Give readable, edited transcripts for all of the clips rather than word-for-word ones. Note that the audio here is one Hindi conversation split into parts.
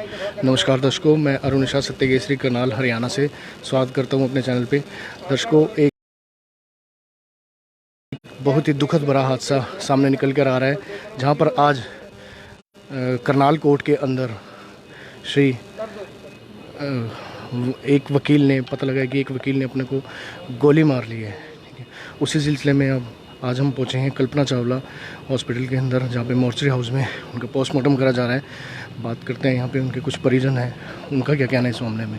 नमस्कार दर्शकों, मैं अरुण शाह सत्यकेसरी करनाल हरियाणा से स्वागत करता हूं अपने चैनल पे। दर्शकों, एक बहुत ही दुखद भरा हादसा सामने निकल कर आ रहा है, जहां पर आज करनाल कोर्ट के अंदर एक वकील ने पता लगा कि एक वकील ने अपने को गोली मार ली है। उसी सिलसिले में अब आज हम पहुंचे हैं कल्पना चावला हॉस्पिटल के अंदर, जहां पे मोर्चरी हाउस में उनका पोस्टमार्टम करा जा रहा है। बात करते हैं, यहाँ पे उनके कुछ परिजन हैं, उनका क्या कहना है इस मामले में।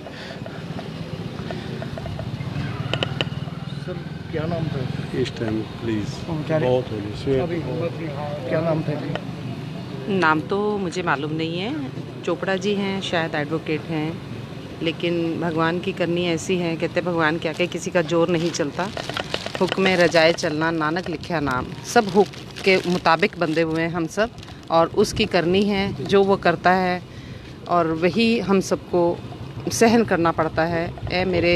सर, क्या नाम था इस टाइम? प्लीज़ बहुत हो गई। क्या नाम था? नाम तो मुझे मालूम नहीं है। चोपड़ा जी हैं, शायद एडवोकेट हैं, लेकिन भगवान की करनी ऐसी है, कहते भगवान क्या कहे, किसी का जोर नहीं चलता। हुक्म में रजाए चलना, नानक लिखा नाम, सब हुक्म के मुताबिक बंधे हुए हैं हम सब, और उसकी करनी है जो वो करता है, और वही हम सबको सहन करना पड़ता है। ए मेरे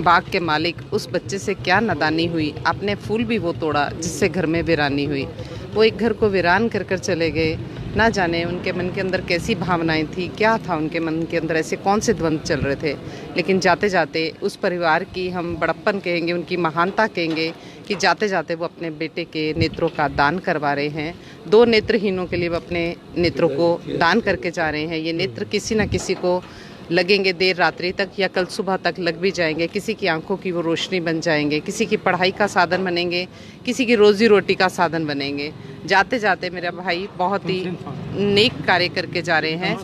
बाग के मालिक, उस बच्चे से क्या नादानी हुई, आपने फूल भी वो तोड़ा जिससे घर में वीरानी हुई। वो एक घर को वीरान कर कर चले गए। ना जाने उनके मन के अंदर कैसी भावनाएं थी, क्या था उनके मन के अंदर, ऐसे कौन से द्वंद्व चल रहे थे। लेकिन जाते जाते उस परिवार की हम बड़प्पन कहेंगे, उनकी महानता कहेंगे कि जाते जाते वो अपने बेटे के नेत्रों का दान करवा रहे हैं। 2 नेत्रहीनों के लिए वो अपने नेत्रों को दान करके जा रहे हैं। ये नेत्र किसी न किसी को लगेंगे देर रात्रि तक या कल सुबह तक लग भी जाएंगे। किसी की आंखों की वो रोशनी बन जाएंगे, किसी की पढ़ाई का साधन बनेंगे, किसी की रोजी रोटी का साधन बनेंगे। जाते जाते मेरा भाई बहुत ही नेक कार्य करके जा रहे हैं।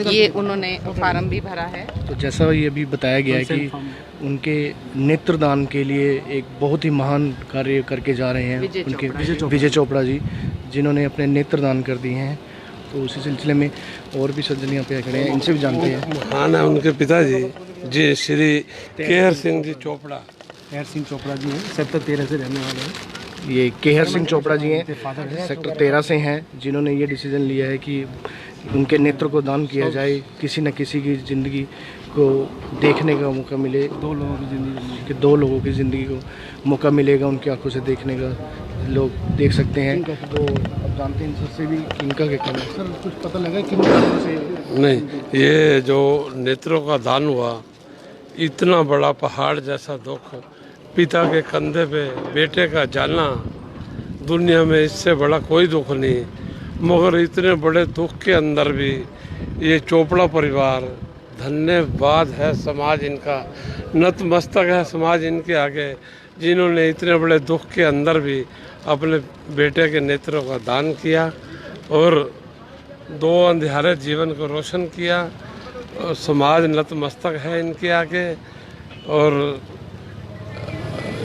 ये उन्होंने फार्म भी भरा है। तो जैसा ये भी बताया गया है कि उनके नेत्रदान के लिए एक बहुत ही महान कार्य करके जा रहे हैं उनके विजय चोपड़ा जी, जिन्होंने अपने नेत्रदान कर दिए हैं। तो उसी सिलसिले में और भी सज्जन यहाँ पे खड़े हैं, इनसे भी जानते हैं। महान है उनके पिताजी जी, श्री केहर सिंह जी चोपड़ा। केहर सिंह चोपड़ा जी हैं, सेक्टर 13 से रहने वाले हैं। ये केहर सिंह चोपड़ा जी हैं, सेक्टर 13 से हैं, जिन्होंने ये डिसीजन लिया है कि उनके नेत्र को दान किया जाए, किसी न किसी की ज़िंदगी को देखने का मौका मिले। 2 लोगों की ज़िंदगी कि 2 लोगों की ज़िंदगी को मौका मिलेगा उनकी आंखों से देखने का, लोग देख सकते हैं। तो अब जानते हैं इन सबसे भी इनका क्या कहना है। सर, कुछ पता लगा कि नहीं, ये जो नेत्रों का दान हुआ, इतना बड़ा पहाड़ जैसा दुख, पिता के कंधे पे बेटे का जाना, दुनिया में इससे बड़ा कोई दुख नहीं। मगर इतने बड़े दुख के अंदर भी ये चोपड़ा परिवार, धन्यवाद है समाज इनका, नतमस्तक है समाज इनके आगे, जिन्होंने इतने बड़े दुख के अंदर भी अपने बेटे के नेत्रों का दान किया और 2 अंधियारे जीवन को रोशन किया। और समाज नतमस्तक है इनके आगे, और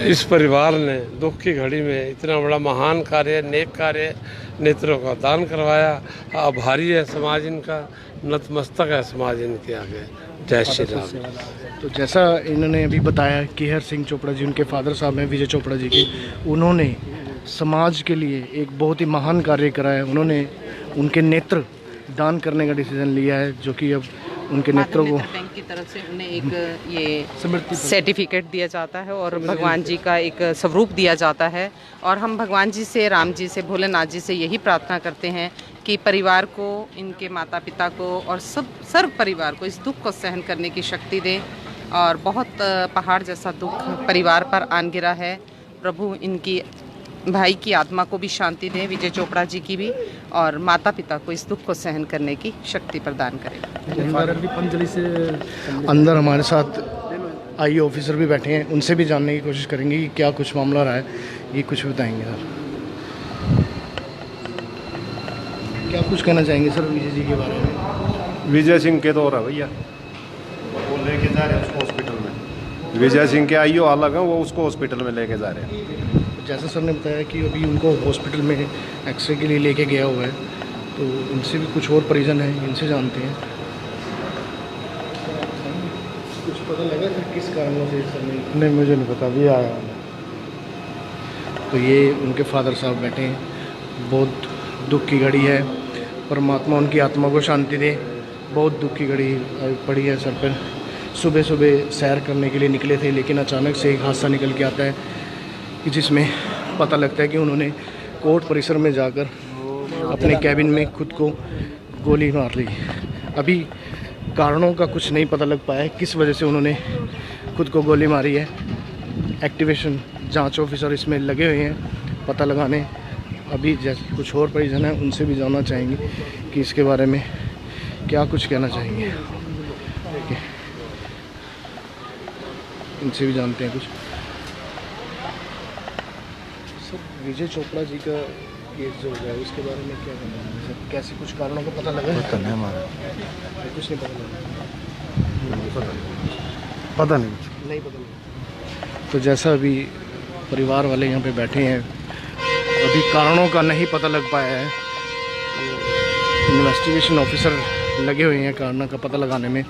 इस परिवार ने दुख की घड़ी में इतना बड़ा महान कार्य, नेक कार्य, नेत्रों का दान करवाया। आभारी है समाज इनका, नतमस्तक है समाज इनके आगे। जय श्री राम। तो जैसा इन्होंने अभी बताया, केहर सिंह चोपड़ा जी, उनके फादर साहब हैं विजय चोपड़ा जी के, उन्होंने समाज के लिए एक बहुत ही महान कार्य करा है। उन्होंने उनके नेत्र दान करने का डिसीजन लिया है, जो कि अब उनके नेत्रों को बैंक की तरफ से उन्हें एक ये सर्टिफिकेट दिया जाता है और भगवान जी का एक स्वरूप दिया जाता है। और हम भगवान जी से, राम जी से, भोलेनाथ जी से यही प्रार्थना करते हैं कि परिवार को, इनके माता पिता को और सर्व परिवार को इस दुख को सहन करने की शक्ति दें। और बहुत पहाड़ जैसा दुख परिवार पर आन गिरा है। प्रभु इनकी भाई की आत्मा को भी शांति दें, विजय चोपड़ा जी की भी, और माता पिता को इस दुख को सहन करने की शक्ति प्रदान करें। अंदर हमारे साथ आईए ऑफिसर भी बैठे हैं, उनसे भी जानने की कोशिश करेंगे कि क्या कुछ मामला रहा है, ये कुछ बताएंगे। सर, क्या कुछ कहना चाहेंगे सर विजय जी के बारे में? विजय सिंह के तो रहा भैया, वो लेके जा रहे हैं उसको हॉस्पिटल में। विजय सिंह के आईओ अलग हैं, वो उसको हॉस्पिटल में लेके जा रहे हैं। जैसा सर ने बताया कि अभी उनको हॉस्पिटल में एक्सरे के लिए लेके गया हुआ है, तो इनसे भी कुछ और परिजन हैं, इनसे जानते हैं। कुछ पता लगा कि किस कारणों से सर ने? नहीं, मुझे नहीं पता, भी आया। तो ये उनके फादर साहब बैठे हैं। बहुत दुख की घड़ी है, परमात्मा उनकी आत्मा को शांति दे। बहुत दुख की घड़ी पड़ी है सर पर। सुबह सुबह सैर करने के लिए निकले थे, लेकिन अचानक से एक हादसा निकल के आता है कि जिसमें पता लगता है कि उन्होंने कोर्ट परिसर में जाकर अपने कैबिन में खुद को गोली मार ली। अभी कारणों का कुछ नहीं पता लग पाया है किस वजह से उन्होंने खुद को गोली मारी है। एक्टिवेशन जांच ऑफिसर इसमें लगे हुए हैं पता लगाने। अभी जैसे कुछ और परिजन हैं उनसे भी जानना चाहेंगे कि इसके बारे में क्या कुछ कहना चाहेंगे। ठीक है, इनसे भी जानते हैं कुछ। सर, विजय चोपड़ा जी का केस जो हो गया उसके बारे में क्या कहना है सर? कैसे कुछ कारणों का पता लगा? पता नहीं हमारा, कुछ नहीं पता लगा। पता नहीं कुछ। नहीं पता लगा। तो जैसा अभी परिवार वाले यहाँ पे बैठे हैं, अभी कारणों का नहीं पता लग पाया है। इन्वेस्टिगेशन ऑफिसर लगे हुए हैं कारणों का पता लगाने में।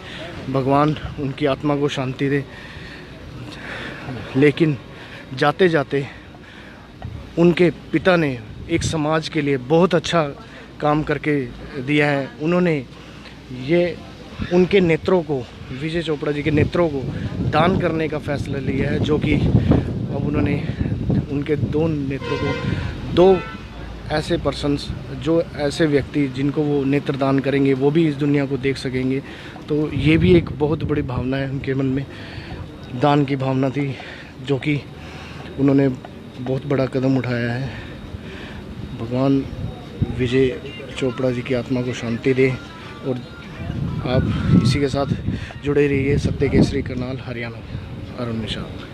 भगवान उनकी आत्मा को शांति दे। लेकिन जाते जाते उनके पिता ने एक समाज के लिए बहुत अच्छा काम करके दिया है। उन्होंने ये उनके नेत्रों को, विजय चोपड़ा जी के नेत्रों को दान करने का फैसला लिया है, जो कि अब उन्होंने उनके दो नेत्रों को, दो ऐसे पर्सन्स, जो ऐसे व्यक्ति जिनको वो नेत्र दान करेंगे वो भी इस दुनिया को देख सकेंगे। तो ये भी एक बहुत बड़ी भावना है उनके मन में, दान की भावना थी, जो कि उन्होंने बहुत बड़ा कदम उठाया है। भगवान विजय चोपड़ा जी की आत्मा को शांति दे। और आप इसी के साथ जुड़े रहिए। सत्य केसरी करनाल, हरियाणा, अरुण निषाद।